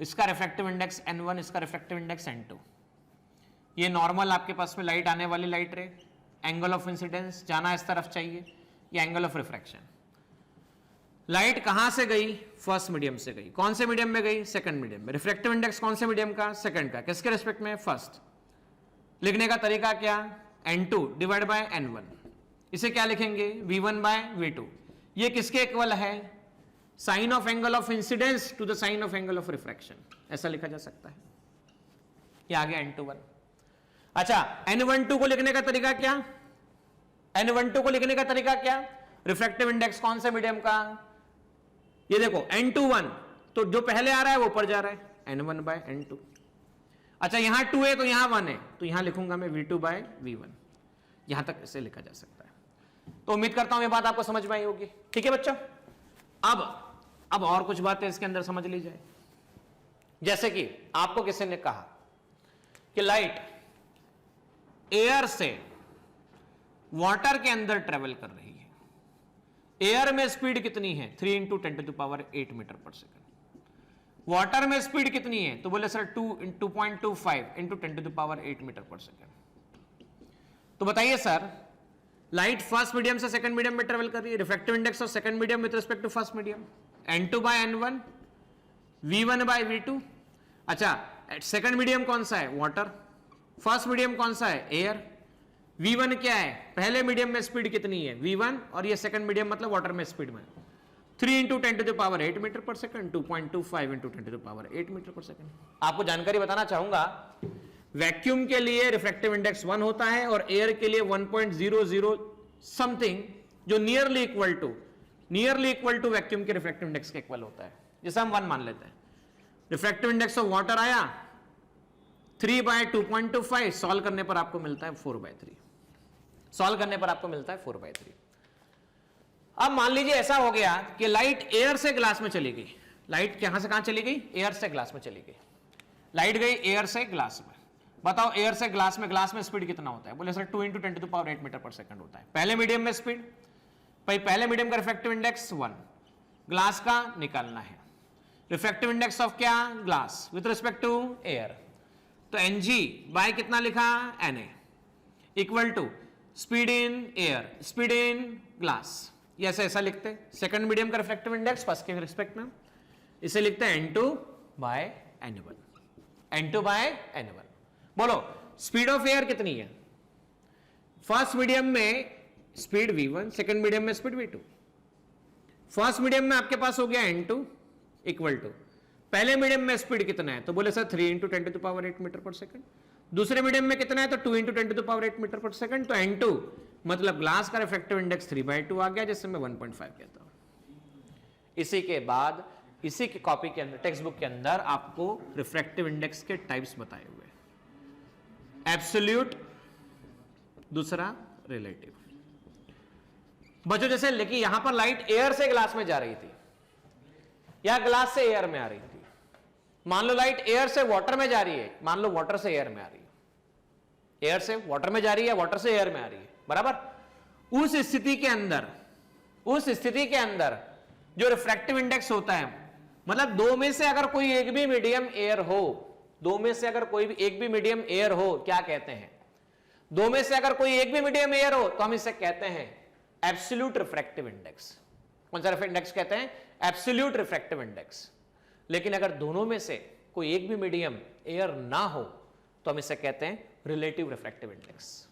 इसका रिफ्रैक्टिव इंडेक्स n1, इसका रिफ्रैक्टिव इंडेक्स n2। ये नॉर्मल आपके पास में लाइट आने वाली लाइट रे, एंगल ऑफ इंसिडेंस जाना इस तरफ चाहिए, ये एंगल ऑफ रिफ्रैक्शन। लाइट कहां से गई, फर्स्ट मीडियम से गई। कौन से मीडियम में गई, सेकंड मीडियम में। रिफ्रैक्टिव इंडेक्स कौन से मीडियम का, सेकंड का। किसके रिस्पेक्ट में, फर्स्ट। लिखने का तरीका क्या, n2 डिवाइड बाय n1। इसे क्या लिखेंगे, v1 बाय v2। ये किसके इक्वल है, sine of angle of incidence to the sine of angle of refraction, ऐसा लिखा जा सकता है। ये आ गया n21। अच्छा, n12 को लिखने का तरीका क्या, n12 को लिखने का तरीका क्या, रिफ्रैक्टिव इंडेक्स कौन से मीडियम का, ये देखो n21, तो जो पहले आ रहा है वो ऊपर जा रहा है, n1 बाय n2। अच्छा, यहां 2 है तो यहां 1 है, तो यहां लिखूंगा मैं v2 बाय v1। यहां तक इसे लिखा जा सकता है। तो उम्मीद करता हूं ये बात आपको समझ में आई होगी। ठीक है बच्चों, अब और कुछ बातें इसके अंदर समझ ली जाए। जैसे कि आपको किसी ने कहा कि लाइट एयर से वाटर के अंदर ट्रेवल कर रही है, एयर में स्पीड कितनी है, 3 × 10⁸ मीटर पर सेकंड। वाटर में स्पीड कितनी है, तो बोले सर 2.25 × 10⁸ मीटर पर सेकंड। तो बताइए सर, लाइट फर्स्ट मीडियम से सेकंड मीडियम में ट्रेवल कर रही है, refractive index of second medium with respect to first medium, n2 by n1, v1 by v2। अच्छा, सेकंड मीडियम कौन सा है, वाटर। फर्स्ट मीडियम कौन सा है, एयर। v1 क्या है, पहले मीडियम में स्पीड कितनी है, v1, और ये सेकंड मीडियम मतलब वाटर में स्पीड में 3 × 10⁸ मीटर पर सेकंड, 2.25 × 10⁸ मीटर पर सेकंड। आपको जानकारी बताना चाहूंगा, वैक्यूम के लिए रिफ्रैक्टिव इंडेक्स 1 होता है और एयर के लिए 1.00 समथिंग, जो नियरली इक्वल टू वैक्यूम के रिफ्रैक्टिव इंडेक्स के इक्वल होता है, जिसे हम 1 मान लेते हैं। रिफ्रैक्टिव इंडेक्स ऑफ वाटर आया 3/2.25, सॉल्व करने पर आपको मिलता है 4/3। सॉल्व करने पर आपको मिलता है 4/3। अब मान लीजिए ऐसा हो गया कि लाइट एयर से ग्लास में चली गई। लाइट कहां से कहां चली गई, एयर से ग्लास में चली गई। लाइट गई एयर से ग्लास में। बताओ एयर से ग्लास में स्पीड कितना होता है, बोले सर 2 × 10⁸ मीटर पर सेकंड होता है। पहले मीडियम में स्पीड, भाई पहले मीडियम का रिफ्रैक्टिव इंडेक्स 1, ग्लास का निकालना है। रिफ्रैक्टिव इंडेक्स ऑफ क्या, glass with respect to air, तो ng बाय कितना लिखा, na, equal to speed in air, speed in glass. ये ऐसा लिखते हैं। सेकंड मीडियम का रिफ्रैक्टिव इंडेक्स फर्स्ट के रिस्पेक्ट में, इसे लिखते हैं n2 by n1, n2 by n1। बोलो स्पीड ऑफ एयर कितनी है, फर्स्ट मीडियम में स्पीड v1, सेकंड मीडियम में स्पीड v2। फर्स्ट मीडियम में आपके पास हो गया n2 इक्वल टू पहले मीडियम में स्पीड कितना है, तो बोले सर 3 × 10⁸ मीटर पर सेकंड। दूसरे मीडियम में कितना है, तो 2 × 10⁸ मीटर पर सेकंड। तो n2 मतलब ग्लास का रिफ्रैक्टिव इंडेक्स 3/2 आ गया, जिससे मैं 1.5 कहता हूं। इसी के बाद इसी की कॉपी के अंदर, टेक्स्ट बुक के अंदर आपको रिफ्रैक्टिव इंडेक्स के टाइप्स बताए हुए, एब्सोल्यूट, दूसरा रिलेटिव। बच्चों जैसे लेकिन यहां पर लाइट एयर से ग्लास में जा रही थी या ग्लास से एयर में आ रही थी। मान लो लाइट एयर से वाटर में जा रही है, मान लो वाटर से एयर में आ रही है, एयर से वाटर में जा रही है, वाटर से एयर में आ रही है, बराबर। उस स्थिति के अंदर जो रिफ्रैक्टिव इंडेक्स होता है, मतलब दो में से अगर कोई एक भी मीडियम एयर हो, दो में से अगर कोई भी एक भी मीडियम एयर हो, क्या कहते हैं, दो में से अगर कोई एक भी मीडियम एयर हो तो हम इसे कहते हैं एब्सोल्यूट रिफ्रैक्टिव इंडेक्स। कौन सा इंडेक्स कहते हैं, एब्सोल्यूट रिफ्रैक्टिव इंडेक्स। लेकिन अगर दोनों में से कोई एक भी मीडियम एयर ना हो तो हम इसे कहते हैं रिलेटिव रिफ्रैक्टिव इंडेक्स।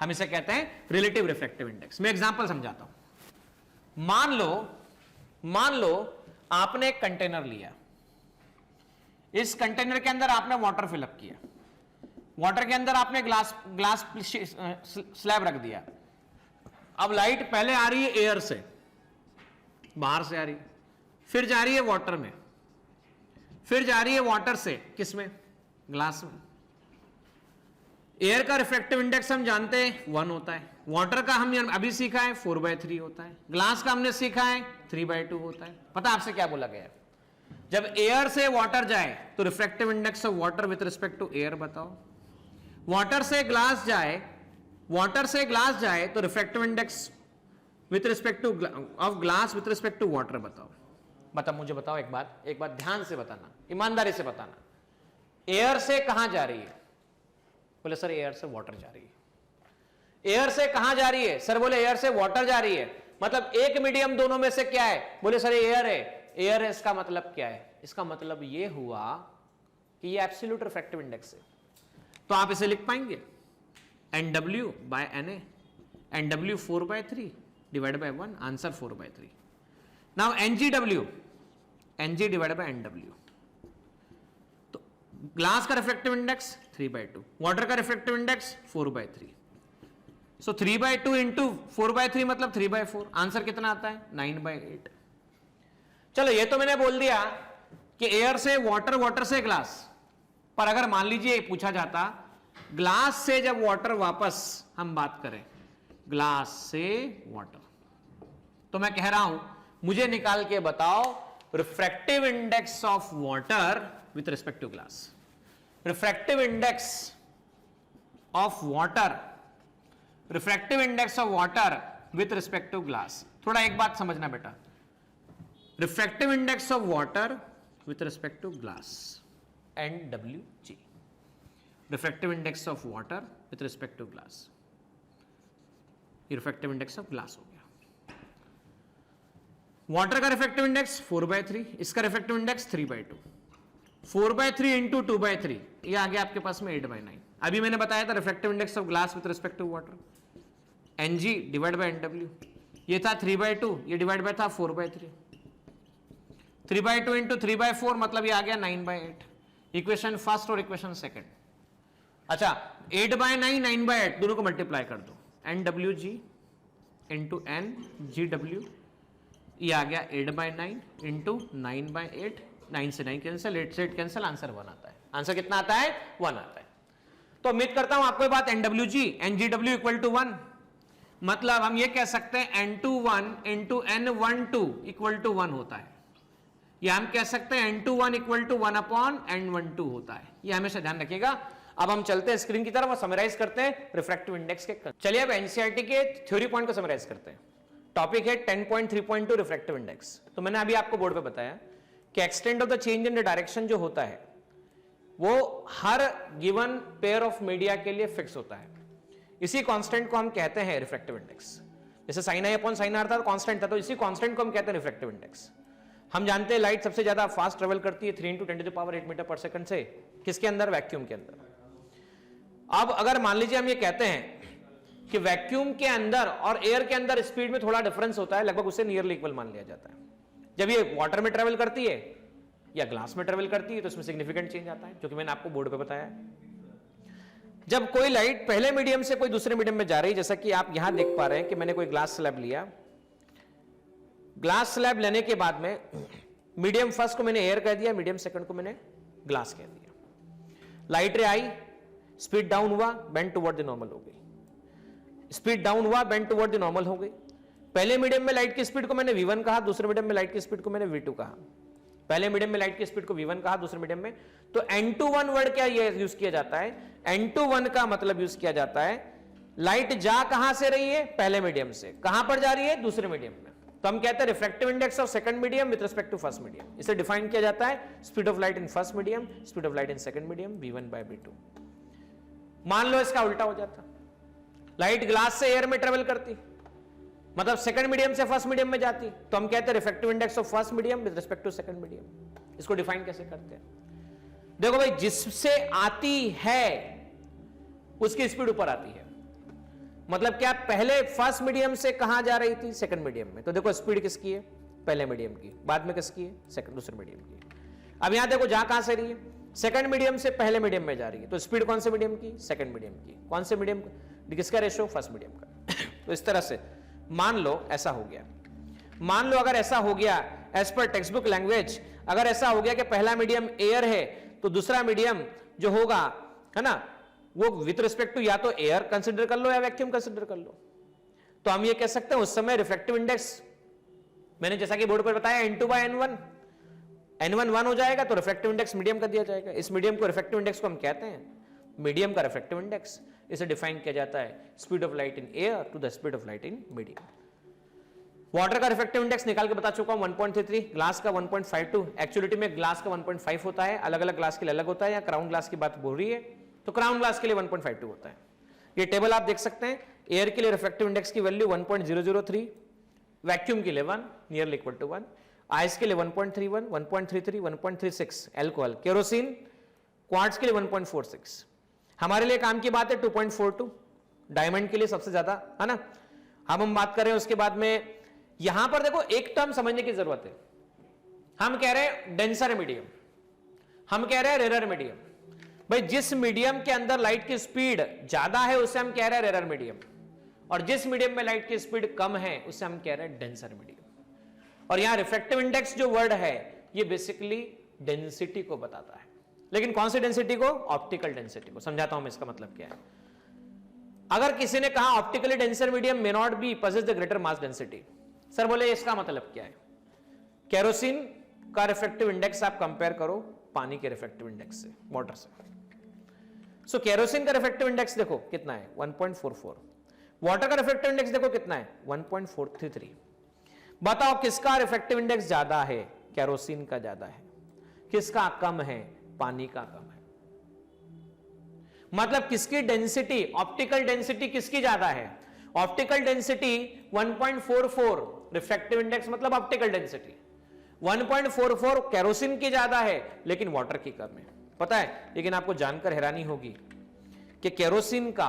हम इसे कहते हैं रिलेटिव रिफ्रैक्टिव इंडेक्स। मैं एग्जांपल समझाता हूं। मान लो आपने एक कंटेनर लिया, इस कंटेनर के अंदर आपने वाटर फिलअप किया, वाटर के अंदर आपने ग्लास स्लैब रख दिया। अब लाइट पहले आ रही है एयर से, बाहर से आ रही है, फिर जा रही है वाटर में, फिर जा रही है वाटर से किस में, ग्लास में। एयर का रिफ्रैक्टिव इंडेक्स हम जानते हैं 1 होता है, वाटर का हमने अभी सीखा है 4/3 होता है, ग्लास का हमने सीखा है 3/2 होता है। पता आपसे क्या बोला गया है? जब एयर से वाटर जाए तो refractive index of water with respect to air बताओ, वाटर से ग्लास जाए तो refractive index with respect to of glass with respect to water बताओ। मुझे बताओ एक बात ध्यान से बताना, ईमानदारी से बताना, एयर से कहां जा रही है? बोले सर एयर से वाटर जा रही है। एयर से कहां जा रही है? सर बोले एयर से वाटर जा रही है। मतलब एक मीडियम दोनों में से क्या है? बोले सर एयर है। एयर है, इसका मतलब क्या है? इसका मतलब ये हुआ कि ये एब्सोल्यूट रिफ्रैक्टिव इंडेक्स है। तो आप इसे लिख पाएंगे NW by NA, NW 4/3 divided by 1, answer 4/3। Now NG divided by NW, तो ग्लास का रिफ्रैक्टिव इंडेक्स 3/2, वाटर का रिफ्रैक्टिव इंडेक्स 4/3, सो 3/2 इंटू 4/3 मतलब 3/4, आंसर कितना आता है? 9/8। चलो ये तो मैंने बोल दिया कि एयर से वाटर, वाटर से ग्लास, पर अगर मान लीजिए पूछा जाता ग्लास से जब वाटर वापस हम बात करें, ग्लास से वाटर, तो मैं कह रहा हूं मुझे निकाल के बताओ refractive index of water with respect to glass, refractive index of water, refractive index of water with respect to glass. थोड़ा एक बात समझना बेटा, refractive index of water with respect to glass NWG, refractive index of water with respect to glass, refractive index of glass हो गया। Water का refractive index 4/3, इसका refractive index 3/2, 4/3 into 2/3, ये आ गया आपके पास में 8/9। अभी मैंने बताया था refractive index of glass with respect to water, NG divide by NW, ये था 3/2, ये डिवाइड बाय था 4/3, 3/2 इंटू 3/4 मतलब ये आ गया 9/8। इक्वेशन फर्स्ट और इक्वेशन सेकंड। अच्छा 8/9, 9/8 दोनों को मल्टीप्लाई कर दो, NWG इंटू NGW, ये आ गया 8/9 इंटू 9/8, 9 से 9 कैंसिल, 8 से 8 कैंसिल, आंसर 1 आता है। आंसर कितना आता है? 1 आता है। तो उम्मीद करता हूं आपको ये बात NWG NGW इक्वल टू 1, मतलब हम ये कह सकते हैं N21 into N12 equal to 1 होता है, या हम कह सकते हैं N21 इक्वल टू 1/N12 होता है। ये हमेशा ध्यान रखिएगा। अब हम चलते हैं स्क्रीन की तरफ और समराइज करते हैं रिफ्रैक्टिव इंडेक्स के। चलिए अब एनसीईआरटी के थ्योरी पॉइंट को समराइज करते हैं। टॉपिक है 10.3.2 रिफ्रैक्टिव इंडेक्स। तो मैंने अभी आपको बोर्ड पे बताया कि extent of the change in the direction जो होता है वो हर गिवन पेयर ऑफ मीडिया के लिए फिक्स होता है। इसी कांस्टेंट को हम कहते हैं रिफ्रैक्टिव इंडेक्स। जैसे sin i upon sin r था, कांस्टेंट था, तो इसी कांस्टेंट को हम कहते हैं रिफ्रैक्टिव इंडेक्स। हम जानते हैं लाइट सबसे ज्यादा फास्ट ट्रेवल करती है 3 × 10⁸ मीटर पर सेकंड से, किसके अंदर? वैक्यूम के अंदर। अब अगर मान लीजिए हम ये कहते हैं कि वैक्यूम के अंदर और एयर के अंदर स्पीड में थोड़ा डिफरेंस होता है, लगभग उसे नियरली इक्वल मान लिया जाता है। जब ये वाटर में ट्रेवल करती है या ग्लास में ट्रेवल करती है तो इसमें सिग्निफिकेंट चेंज आता है, जो कि मैंने आपको बोर्ड पे बताया। जब कोई लाइट पहले मीडियम से कोई दूसरे मीडियम में जा रही है, जैसा कि आप यहां देख पा रहे हैं कि मैंने कोई ग्लास स्लैब लिया, ग्लास स्लैब लेने के बाद में मीडियम फर्स्ट को मैंने एयर कह दिया, मीडियम सेकंड को मैंने ग्लास कह दिया। लाइट रे आई, स्पीड डाउन हुआ, बेंड टुवर्ड द नॉर्मल हो गई, स्पीड डाउन हुआ, बेंड टुवर्ड द नॉर्मल हो गई। पहले मीडियम में लाइट की स्पीड को मैंने v1 कहा, दूसरे मीडियम में लाइट की स्पीड को मैंने v2 कहा। पहले मीडियम में लाइट की स्पीड को v1 कहा, दूसरे मीडियम में, तो n21 वर्ड क्या यूज किया जाता है? n21 का मतलब यूज किया जाता है लाइट जा कहां से रही है? पहले मीडियम से। कहां पर जा रही है? दूसरे मीडियम में। तो हम कहते हैं refractive index of second medium with respect to first medium. इसे डिफाइन किया जाता है speed of light in first medium, speed of light in second medium, v1/v2। मान लो इसका उल्टा हो जाता, लाइट ग्लास से एयर में ट्रेवल करती, मतलब सेकंड मीडियम से फर्स्ट मीडियम में जाती, तो हम कहते हैं refractive index of first medium with respect to second medium. इसको डिफाइन कैसे करते हैं? देखो भाई, जिससे आती है उसकी स्पीड ऊपर आती है, मतलब क्या? पहले फर्स्ट मीडियम से कहां जा रही थी? सेकंड मीडियम में। तो देखो स्पीड किसकी है? पहले मीडियम की। बाद में किसकी है? सेकंड, दूसरे मीडियम की। अब यहां देखो जा कहां से रही है? सेकंड मीडियम से पहले मीडियम में जा रही है, तो स्पीड कौन से मीडियम की? सेकंड मीडियम की। कौन से मीडियम? किसका रेशियो? फर्स्ट मीडियम का। तो इस तरह से मान लो ऐसा हो गया, मान लो अगर ऐसा हो गया as per text book language, अगर ऐसा हो गया कि पहला मीडियम एयर है तो दूसरा मीडियम जो होगा, है ना, वो विथ रिस्पेक्ट टू या तो एयर कंसिडर कर लो या वैक्यूम कंसिडर कर लो। तो हम ये कह सकते हैं उस समय रिफ्रैक्टिव इंडेक्स, मैंने जैसा कि बोर्ड पर बताया n2 by n1, n1 1 हो जाएगा तो रिफ्रैक्टिव इंडेक्स मीडियम कर दिया जाएगा। इस मीडियम को रिफ्रैक्टिव इंडेक्स को हम कहते हैं मीडियम का रिफ्रैक्टिव इंडेक्स। इसे डिफाइन किया जाता है speed of light in air to the speed of light in medium. Water का रिफ्रैक्टिव इंडेक्स निकाल के बता चुका हूं 1.33, ग्लास का 1.52, एक्चुअलिटी में ग्लास का 1.5 होता है, अलग अलग ग्लास के लिए अलग होता है, या क्राउन ग्लास की बात बोल रही है तो क्राउन ग्लास के लिए 1.52 होता है। ये टेबल आप देख सकते हैं, एयर के लिए रिफ्रैक्टिव इंडेक्स की वैल्यू 1.003, वैक्यूम के लिए 1 नियरली इक्वल टू 1, आइस के लिए 1.31, 1.33, 1.36, अल्कोहल, केरोसिन, क्वार्ट्ज के लिए 1.46, हमारे लिए काम की बात है 2.42, डायमंड के लिए सबसे ज्यादा है ना। अब हम बात करें उसके बाद में, यहां पर देखो एक टर्म समझने की जरूरत है। हम कह रहे हैं डेंसर मीडियम, हम कह रहे हैं रेरर मीडियम। भाई जिस मीडियम के अंदर लाइट की स्पीड ज्यादा है उसे हम कह रहे हैं रेरर मीडियम, और जिस मीडियम में लाइट की स्पीड कम है उसे हम कह रहे हैं डेंसर मीडियम। और यहां रिफ्रैक्टिव इंडेक्स जो वर्ड है ये बेसिकली डेंसिटी को बताता है, लेकिन कौन सी डेंसिटी को? ऑप्टिकल डेंसिटी को। समझाता हूं मैं इसका मतलब क्या है। अगर किसी ने कहा optically denser medium may not be possess the greater mass density, sir बोले इसका मतलब क्या है? केरोसिन का रिफ्रैक्टिव इंडेक्स आप कंपेयर करो पानी के रिफ्रैक्टिव इंडेक्स से, वाटर से। सो केरोसिन का रिफ्रैक्टिव इंडेक्स देखो कितना है 1.44, वाटर का रिफ्रैक्टिव इंडेक्स देखो कितना है 1.433। बताओ किसका रिफ्रैक्टिव इंडेक्स ज्यादा है? केरोसिन का ज्यादा है। किसका कम है? पानी का कम है। मतलब किसकी डेंसिटी, ऑप्टिकल डेंसिटी किसकी ज्यादा है? ऑप्टिकल डेंसिटी 1.44, रिफ्रैक्टिव इंडेक्स मतलब ऑप्टिकल डेंसिटी 1.44 केरोसिन की ज्यादा है, लेकिन वाटर की कम है। पता है, लेकिन आपको जानकर हैरानी होगी कि केरोसिन का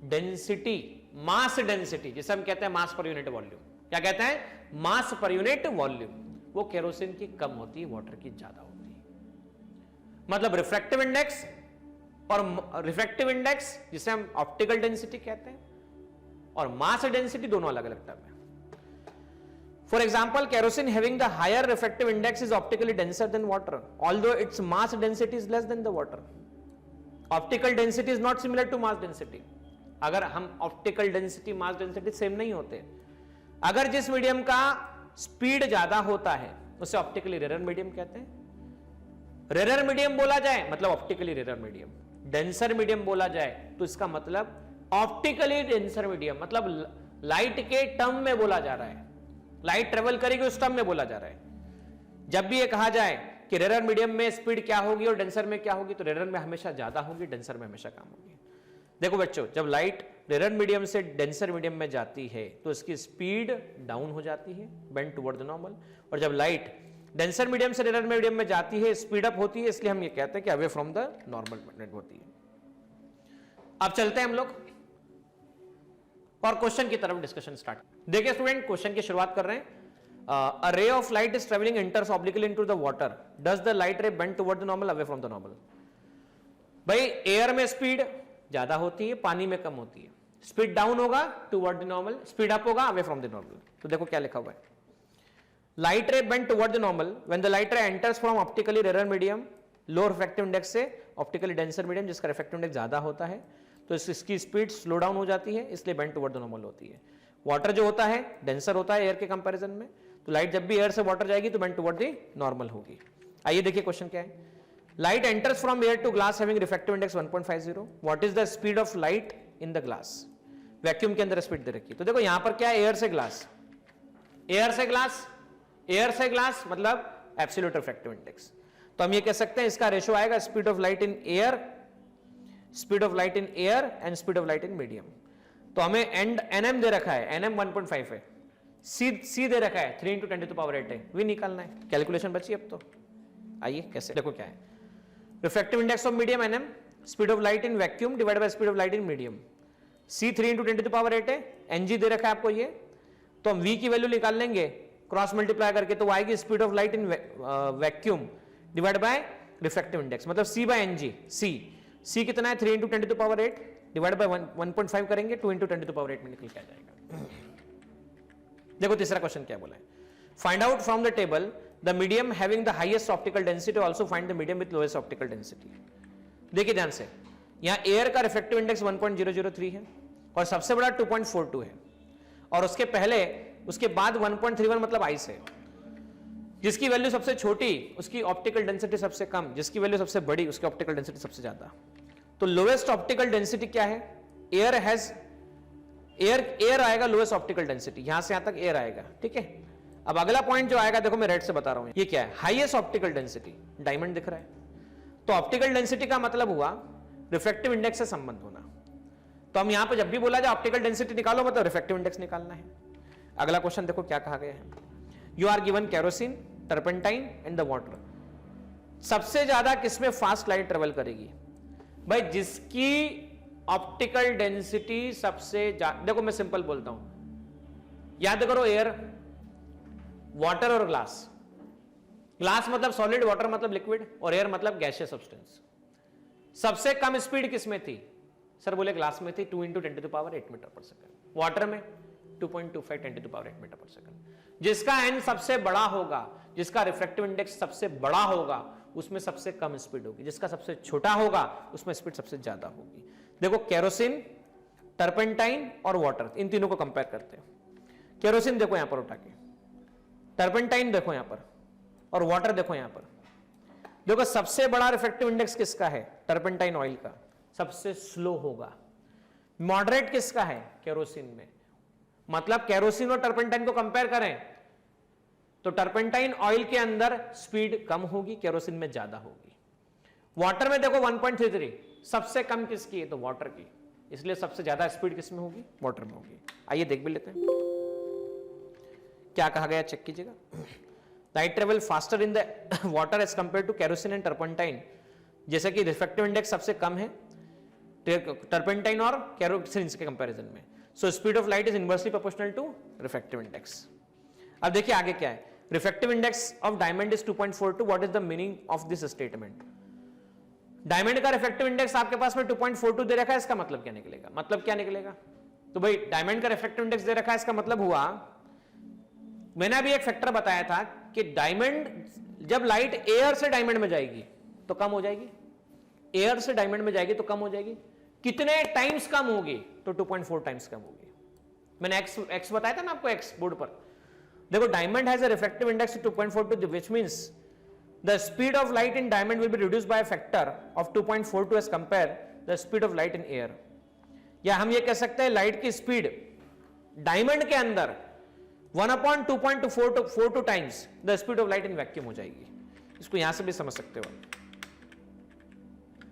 डेंसिटी, मास डेंसिटी जिसे हम कहते हैं मास पर यूनिट वॉल्यूम, क्या कहते हैं? मास पर यूनिट वॉल्यूम, वो केरोसिन की कम होती है, वाटर की ज्यादा होती है। मतलब रिफ्रैक्टिव इंडेक्स और रिफ्रैक्टिव इंडेक्स जिसे हम ऑप्टिकल डेंसिटी कहते हैं और मास डेंसिटी दोनों अलग अलग टर्म है। For example, kerosene having the higher refractive index is optically denser than water, although its mass density is less than the water. Optical density is not similar to mass density. अगर हम optical density, mass density same नहीं होते। अगर जिस medium का speed ज्यादा होता है उसे ऑप्टिकली रेरर मीडियम कहते हैं। रेरर मीडियम बोला जाए मतलब optically rarer medium, denser medium बोला जाए तो इसका मतलब ऑप्टिकली डेंसर मीडियम, मतलब लाइट के टर्म में बोला जा रहा है, लाइट ट्रेवल करेगी उस टर्म में बोला जा रहा है। जब भी ये कहा जाए कि रेरर मीडियम में स्पीड क्या होगी और डेंसर में क्या होगी, तो रेरर में हमेशा ज्यादा होगी, डेंसर में हमेशा कम होगी। देखो बच्चों, जब लाइट रेरर मीडियम से डेंसर मीडियम में जाती है तो इसकी स्पीड डाउन हो जाती है, बेंड टुवर्ड द नॉर्मल, और जब लाइट डेंसर मीडियम से रेरर मीडियम में जाती है स्पीड अप होती है, इसलिए हम ये कहते हैं कि अवे फ्रॉम द नॉर्मल होती है। अब चलते हैं हम लोग और क्वेश्चन की तरफ डिस्कशन स्टार्ट। देखिए स्टूडेंट, क्वेश्चन की शुरुआत कर रहे हैं। A ray of light is traveling enters obliquely into the water. Does the light ray bend toward the normal, away from the normal? भाई एयर में स्पीड ज्यादा होती है, पानी में कम होती है। स्पीड डाउन होगा toward the normal, speed up होगा अवे फ्रॉम द नॉर्मल। तो देखो क्या लिखा हुआ है, लाइट रे bend toward the normal when the light रे enters from optically rarer medium, low refractive index से ऑप्टिकली डेंसर मीडियम जिसका रिफ्रैक्टिव इंडेक्स ज्यादा होता है, तो इसकी स्पीड स्लो डाउन हो जाती है, इसलिए बेंड टुवर्ड द नॉर्मल होती है। वाटर जो होता है डेंसर होता है एयर के कंपैरिजन में, तो लाइट जब भी एयर से वाटर जाएगी तो बेंड टुवर्ड द नॉर्मल होगी। आइए देखिए क्वेश्चन क्या है। Light enters from air to glass having refractive index 1.50, what is the speed of light in the glass? Vacuum के अंदर स्पीड दे रखी है। तो देखो यहां पर क्या है, एयर से ग्लास, एयर से ग्लास, एयर से ग्लास मतलब एब्सोल्यूट रिफ्रैक्टिव इंडेक्स। तो हम ये कह सकते हैं इसका रेशियो आएगा speed of light in air, speed of light in air and speed of light in medium. तो हमें एंड एनएम दे रखा है, एनएम 1.5 है, सी दे रखा है 3 × 10⁸ है, वी निकालना है। कैलकुलेशन बची अब तो। आइए कैसे, देखो क्या है, refractive index of medium NM, speed of light in vacuum divided by speed of light in medium, C 3 × 10⁸ है, एनजी दे रखा है आपको ये, तो हम वी की वैल्यू निकाल लेंगे क्रॉस मल्टीप्लाई करके, तो वो आएगी speed of light in vacuum divide by refractive index, मतलब सी बाय एनजी। सी कितना है 3 × 10⁸ डिवाइड बाय 1.5 करेंगे 2 × 10⁸ में निकल के आ जाएगा। देखो तीसरा क्वेश्चन क्या बोला है, find out from the table the medium having the highest optical density, also find the medium with lowest optical density. देखिए ध्यान से, यहां एयर का रिफ्रैक्टिव इंडेक्स 1.003 है और सबसे बड़ा 2.42 है, और उसके बाद 1.31 मतलब आइस है। जिसकी वैल्यू सबसे छोटी उसकी ऑप्टिकल डेंसिटी सबसे कम, जिसकी वैल्यू सबसे बड़ी उसकी ऑप्टिकल डेंसिटी सबसे ज्यादा। तो लोएस्ट ऑप्टिकल डेंसिटी क्या है? एयर आएगा लोएस्ट ऑप्टिकल डेंसिटी, यहां से यहां तक एयर आएगा, ठीक है। अब अगला पॉइंट जो आएगा, देखो मैं रेड से बता रहा हूं, ये क्या है? हाईएस्ट ऑप्टिकल डेंसिटी, डायमंड दिख रहा है। तो ऑप्टिकल डेंसिटी का मतलब हुआ रिफ्रैक्टिव इंडेक्स से संबंध होना। तो हम यहां पर जब भी बोला जाए ऑप्टिकल डेंसिटी निकालो मतलब रिफ्रैक्टिव इंडेक्स निकालना है। अगला क्वेश्चन देखो क्या कहा गया है। You are given kerosene, turpentine and the water. सबसे ज्यादा किसमें फास्ट लाइट ट्रेवल करेगी? भाई जिसकी ऑप्टिकल डेंसिटी सबसे ज्यादा, देखो मैं सिंपल बोलता हूं, याद करो एयर, वाटर और ग्लास। ग्लास मतलब सॉलिड, वाटर मतलब लिक्विड, और एयर मतलब गैसियस सब्सटेंस। सबसे कम स्पीड किसमें थी? सर बोले ग्लास में थी, 2 × 10⁸ मीटर पर सेकंड। वाटर में 2.25 10⁸ मीटर पर सेकंड। जिसका n सबसे बड़ा होगा, जिसका रिफ्रैक्टिव इंडेक्स सबसे बड़ा होगा, उसमें सबसे कम स्पीड होगी। जिसका सबसे छोटा होगा उसमें स्पीड सबसे ज्यादा होगी। देखो केरोसिन, टर्पेंटाइन और वाटर, इन तीनों को कंपेयर करते हैं। केरोसिन देखो यहां पर उठा के, टर्पेंटाइन देखो यहां पर, और वाटर देखो यहां पर। देखो सबसे बड़ा रिफ्रैक्टिव इंडेक्स किसका है? टर्पेंटाइन ऑयल का। सबसे स्लो होगा। मॉडरेट किसका है? केरोसिन में। मतलब केरोसिन और टर्पेंटाइन को कंपेयर करें तो टर्पेंटाइन ऑयल के अंदर स्पीड कम होगी, केरोसिन में ज्यादा होगी। वाटर में देखो 1.33, सबसे कम किसकी है? तो वाटर की। इसलिए सबसे ज्यादा स्पीड किसमें होगी? वाटर में होगी। आइए देख भी लेते हैं क्या कहा गया, चेक कीजिएगा। Light travel faster in the water as compare to kerosene and turpentine. जैसे कि रिफ्रैक्टिव इंडेक्स सबसे कम है टर्पेंटाइन और केरोसिन के कंपैरिजन में। So speed of light is inversely proportional to refractive index. अब देखिए आगे क्या है। Refractive index of diamond is 2.42। What is the meaning of this statement? Diamond का रिफ्रैक्टिव इंडेक्स आपके पास में 2.42 दे रखा है, इसका मतलब क्या निकलेगा? मतलब क्या निकलेगा? तो भाई डायमंड का रिफ्रैक्टिव इंडेक्स दे रखा है, इसका मतलब हुआ, मैंने अभी एक फैक्टर बताया था कि डायमंड, जब लाइट एयर से डायमंड में जाएगी तो कम हो जाएगी, एयर से डायमंड में जाएगी तो कम हो जाएगी। कितने टाइम्स कम होगी? तो 2.4 टाइम्स कम होगी। मैंने एक्स बताया था ना आपको, एक्स बोर्ड पर। देखो diamond has a refractive index 2.42, which means the speed of light in diamond will be reduced by a factor of 2.42 as compare the speed of light in air। या हम ये कह सकते हैं लाइट की speed diamond के अंदर 1/2.42 times the speed of light in vacuum हो जाएगी। इसको यहां से भी समझ सकते हो।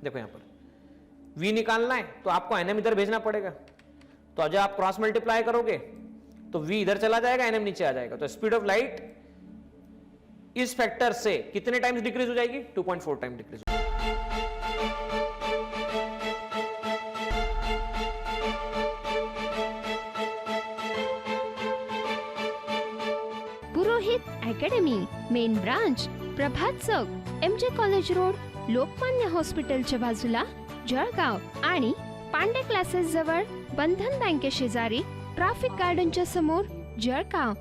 देखो यहां पर v निकालना है तो आपको nm इधर भेजना पड़ेगा। तो जब आप क्रॉस मल्टीप्लाई करोगे तो v इधर चला जाएगा, nm नीचे आ जाएगा। तो स्पीड ऑफ लाइट इस फैक्टर से कितने टाइम्स डिक्रीज हो जाएगी? 2.4 टाइम डिक्रीज। पुरोहित अकॅडमी, मेन ब्रांच प्रभात चौक, MJ कॉलेज रोड, लोकमान्य हॉस्पिटलच्या बाजूला, जळगाव, आणि पांडे क्लासेस जवळ, बंधन बँके शेजारी, ट्रॅफिक गार्डनच्या समोर, जळगाव।